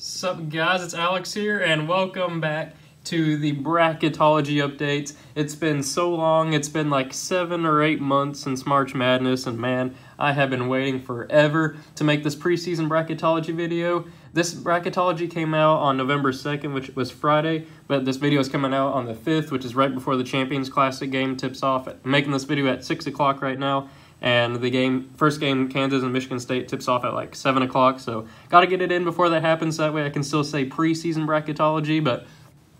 Sup guys, it's Alex here and welcome back to the Bracketology updates. It's been so long, it's been like 7 or 8 months since March Madness, and man, I have been waiting forever to make this preseason Bracketology video. This Bracketology came out on November 2nd, which was Friday, but this video is coming out on the 5th, which is right before the Champions Classic game tips off. I'm making this video at 6 o'clock right now. And the first game, Kansas and Michigan State, tips off at like 7 o'clock. So got to get it in before that happens. That way I can still say preseason Bracketology. But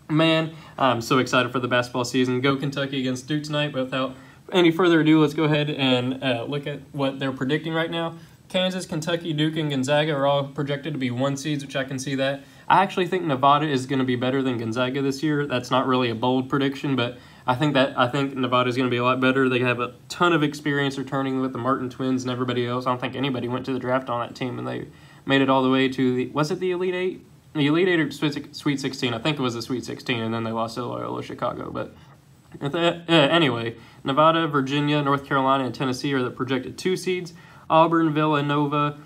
man, I'm so excited for the basketball season. Go Kentucky against Duke tonight. But without any further ado, let's go ahead and look at what they're predicting right now. Kansas, Kentucky, Duke, and Gonzaga are all projected to be 1 seeds, which I can see that. I actually think Nevada is going to be better than Gonzaga this year. That's not really a bold prediction, but I think Nevada is going to be a lot better. They have a ton of experience returning with the Martin twins and everybody else. I don't think anybody went to the draft on that team, and they made it all the way to the, was it the Elite Eight? The Elite Eight or Sweet 16? I think it was the Sweet 16, and then they lost to Loyola Chicago. But anyway, Nevada, Virginia, North Carolina, and Tennessee are the projected 2 seeds. Auburn, Villanova,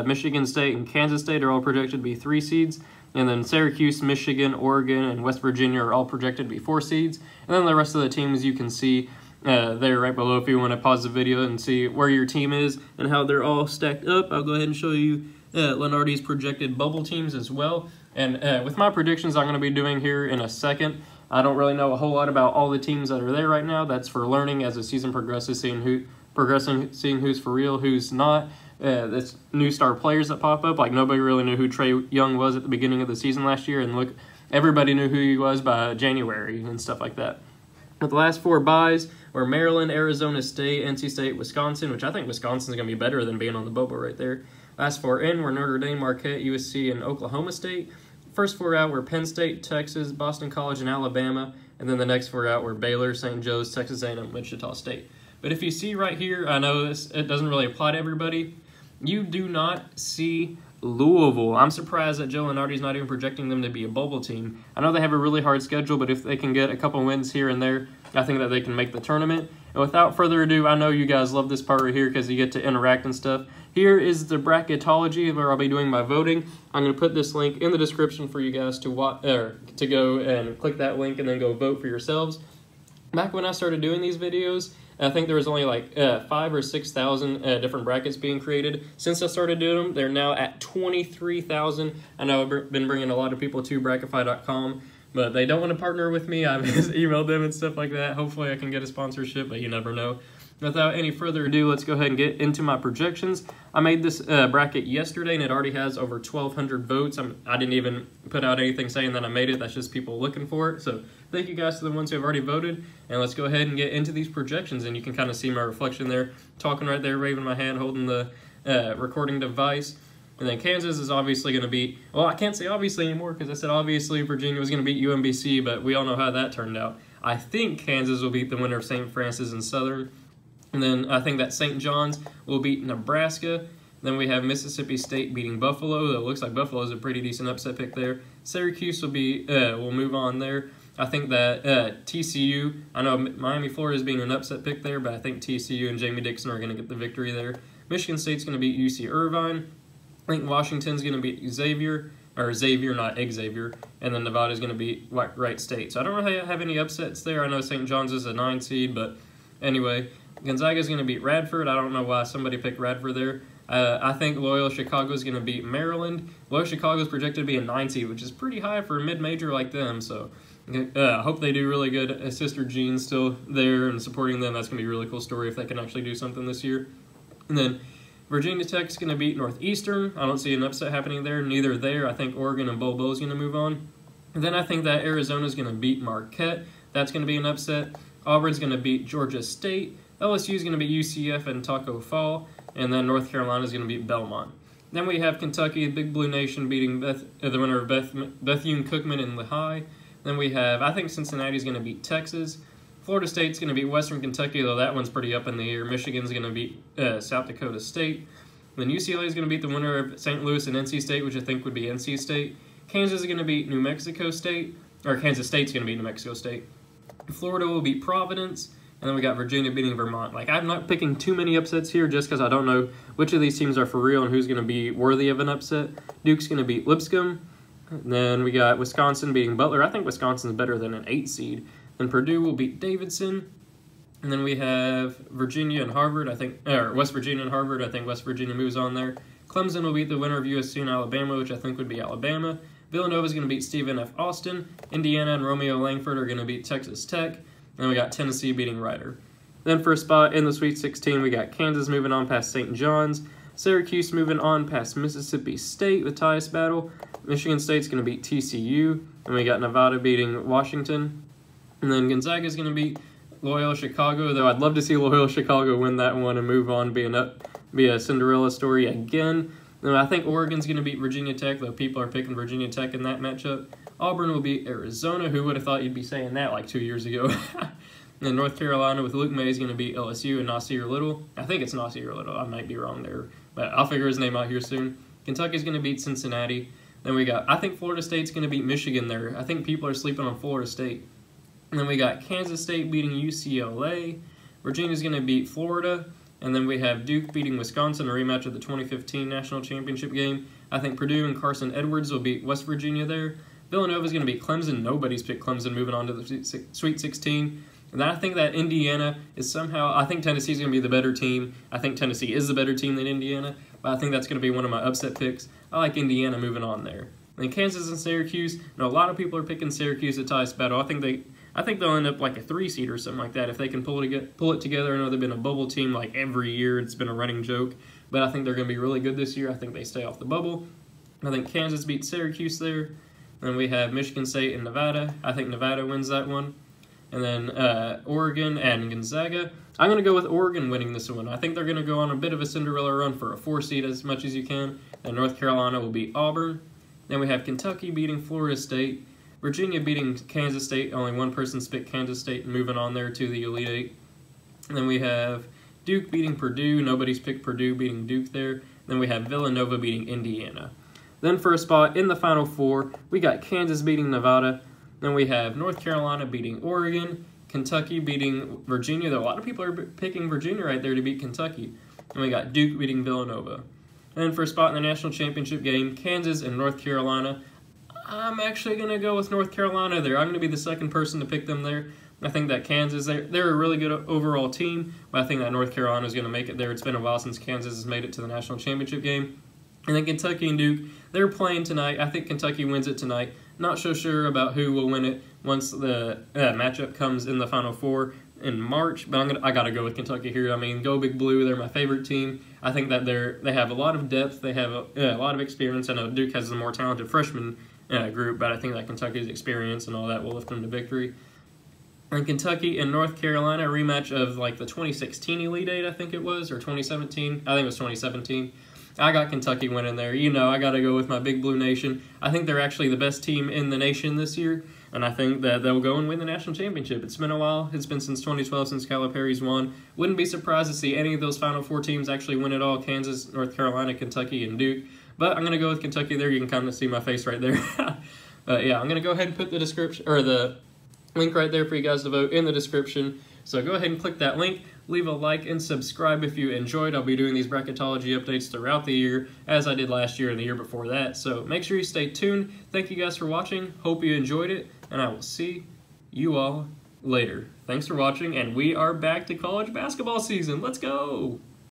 Michigan State, and Kansas State are all projected to be 3 seeds. And then Syracuse, Michigan, Oregon, and West Virginia are all projected to be 4 seeds. And then the rest of the teams you can see there right below if you want to pause the video and see where your team is and how they're all stacked up. I'll go ahead and show you Lenardi's projected bubble teams as well. And with my predictions I'm going to be doing here in a second, I don't really know a whole lot about all the teams that are there right now. That's for learning as the season progresses, seeing who's for real, who's not. This new star players that pop up, like nobody really knew who Trae Young was at the beginning of the season last year, and look, everybody knew who he was by January and stuff like that. But the last 4 byes were Maryland, Arizona State, NC State, Wisconsin, which I think Wisconsin's going to be better than being on the bubble right there. Last 4 in were Notre Dame, Marquette, USC, and Oklahoma State. First 4 out were Penn State, Texas, Boston College, and Alabama, and then the next 4 out were Baylor, St. Joe's, Texas A&M, and Wichita State. But if you see right here, I know it doesn't really apply to everybody. You do not see Louisville. I'm surprised that Joe Lenardi's not even projecting them to be a bubble team. I know they have a really hard schedule, but if they can get a couple wins here and there, I think that they can make the tournament. And without further ado, I know you guys love this part right here because you get to interact and stuff. Here is the Bracketology where I'll be doing my voting. I'm going to put this link in the description for you guys to go and click that link and then go vote for yourselves. Back when I started doing these videos, I think there was only like 5,000 or 6,000 different brackets being created. Since I started doing them, they're now at 23,000. I know I've been bringing a lot of people to Brackify.com, but they don't want to partner with me. I've emailed them and stuff like that. Hopefully I can get a sponsorship, but you never know. Without any further ado, let's go ahead and get into my projections. I made this bracket yesterday, and it already has over 1,200 votes. I didn't even put out anything saying that I made it. That's just people looking for it. So thank you guys to the ones who have already voted. And let's go ahead and get into these projections. And you can kind of see my reflection there, talking right there, waving my hand, holding the recording device. And then Kansas is obviously going to beat, well, I can't say obviously anymore because I said obviously Virginia was going to beat UMBC, but we all know how that turned out. I think Kansas will beat the winner of St. Francis and Southern. And then I think that St. John's will beat Nebraska. Then we have Mississippi State beating Buffalo. It looks like Buffalo is a pretty decent upset pick there. Syracuse will move on there. I think that TCU, I know Miami, Florida is being an upset pick there, but I think TCU and Jamie Dixon are going to get the victory there. Michigan State's going to beat UC Irvine. I think Washington's going to beat Xavier, not Xavier, and then Nevada's going to beat Wright State. So I don't really have any upsets there. I know St. John's is a 9 seed, but anyway, Gonzaga's going to beat Radford. I don't know why somebody picked Radford there. I think Loyola Chicago is going to beat Maryland. Loyola Chicago is projected to be a 9 seed, which is pretty high for a mid-major like them. So I hope they do really good. Sister Jean's still there and supporting them. That's going to be a really cool story if they can actually do something this year. And then Virginia Tech's going to beat Northeastern. I don't see an upset happening there. Neither there. I think Oregon and Bobo is going to move on. And then I think that Arizona's going to beat Marquette. That's going to be an upset. Auburn's going to beat Georgia State. LSU is going to beat UCF and Taco Fall. And then North Carolina is going to beat Belmont. Then we have Kentucky, the Big Blue Nation, beating the winner of Bethune-Cookman and Lehigh. Then we have, I think Cincinnati is going to beat Texas. Florida State's going to beat Western Kentucky, though that one's pretty up in the air. Michigan's going to beat South Dakota State. Then UCLA is going to beat the winner of St. Louis and NC State, which I think would be NC State. Kansas is going to beat New Mexico State, or Kansas State's going to beat New Mexico State. Florida will beat Providence. And then we got Virginia beating Vermont. Like, I'm not picking too many upsets here just because I don't know which of these teams are for real and who's going to be worthy of an upset. Duke's going to beat Lipscomb. And then we got Wisconsin beating Butler. I think Wisconsin's better than an 8 seed. Then Purdue will beat Davidson. And then we have Virginia and Harvard, or West Virginia and Harvard. I think West Virginia moves on there. Clemson will beat the winner of USC and Alabama, which I think would be Alabama. Villanova is going to beat Stephen F. Austin. Indiana and Romeo Langford are going to beat Texas Tech. And we got Tennessee beating Rider. Then for a spot in the Sweet 16, we got Kansas moving on past St. John's. Syracuse moving on past Mississippi State with Tyus battle. Michigan State's going to beat TCU. And we got Nevada beating Washington. And then Gonzaga is going to beat Loyola Chicago, though I'd love to see Loyola Chicago win that one and move on, be a Cinderella story again. And I think Oregon's going to beat Virginia Tech, though people are picking Virginia Tech in that matchup. Auburn will beat Arizona. Who would have thought you'd be saying that like 2 years ago? And then North Carolina with Luke May is going to beat LSU and Nasir Little. I think it's Nasir Little. I might be wrong there, but I'll figure his name out here soon. Kentucky's going to beat Cincinnati. Then we got, I think Florida State's going to beat Michigan there. I think people are sleeping on Florida State. And then we got Kansas State beating UCLA. Virginia's going to beat Florida. And then we have Duke beating Wisconsin, a rematch of the 2015 National Championship game. I think Purdue and Carson Edwards will beat West Virginia there. Villanova's going to beat Clemson. Nobody's picked Clemson moving on to the Sweet 16. And then I think that Indiana is somehow, I think Tennessee's going to be the better team. I think Tennessee is the better team than Indiana. But I think that's going to be one of my upset picks. I like Indiana moving on there. And then Kansas and Syracuse. A lot of people are picking Syracuse at Tyus battle. I think they'll end up like a 3 seed or something like that if they can pull it together. I know they've been a bubble team like every year. It's been a running joke. But I think they're going to be really good this year. I think they stay off the bubble. I think Kansas beats Syracuse there. Then we have Michigan State and Nevada. I think Nevada wins that one. And then Oregon and Gonzaga. I'm going to go with Oregon winning this one. I think they're going to go on a bit of a Cinderella run for a 4 seed as much as you can. And North Carolina will beat Auburn. Then we have Kentucky beating Florida State. Virginia beating Kansas State. Only one person's picked Kansas State and moving on there to the Elite Eight. And then we have Duke beating Purdue. Nobody's picked Purdue beating Duke there. Then we have Villanova beating Indiana. Then for a spot in the Final Four, we got Kansas beating Nevada. Then we have North Carolina beating Oregon. Kentucky beating Virginia, though a lot of people are picking Virginia right there to beat Kentucky. And we got Duke beating Villanova. And then for a spot in the national championship game, Kansas and North Carolina. I'm actually going to go with North Carolina there. I'm going to be the second person to pick them there. I think that Kansas, they're a really good overall team, but I think that North Carolina is going to make it there. It's been a while since Kansas has made it to the national championship game. And then Kentucky and Duke, they're playing tonight. I think Kentucky wins it tonight. Not so sure about who will win it once the matchup comes in the Final Four in March, but I got to go with Kentucky here. I mean, go Big Blue. They're my favorite team. I think that they have a lot of depth. They have a lot of experience. I know Duke has the more talented freshman group, but I think that Kentucky's experience and all that will lift them to victory. And Kentucky and North Carolina, a rematch of like the 2016 Elite Eight, I think it was, or 2017. I think it was 2017. I got Kentucky winning there. You know, I got to go with my Big Blue Nation. I think they're actually the best team in the nation this year, and I think that they'll go and win the national championship. It's been a while. It's been since 2012 since Calipari's won. Wouldn't be surprised to see any of those Final Four teams actually win it all, Kansas, North Carolina, Kentucky, and Duke. But I'm going to go with Kentucky there. You can kind of see my face right there. Yeah, I'm going to go ahead and put the description, or the link right there for you guys to vote in the description. So go ahead and click that link. Leave a like and subscribe if you enjoyed. I'll be doing these bracketology updates throughout the year, as I did last year and the year before that. So make sure you stay tuned. Thank you guys for watching. Hope you enjoyed it, and I will see you all later. Thanks for watching, and we are back to college basketball season. Let's go!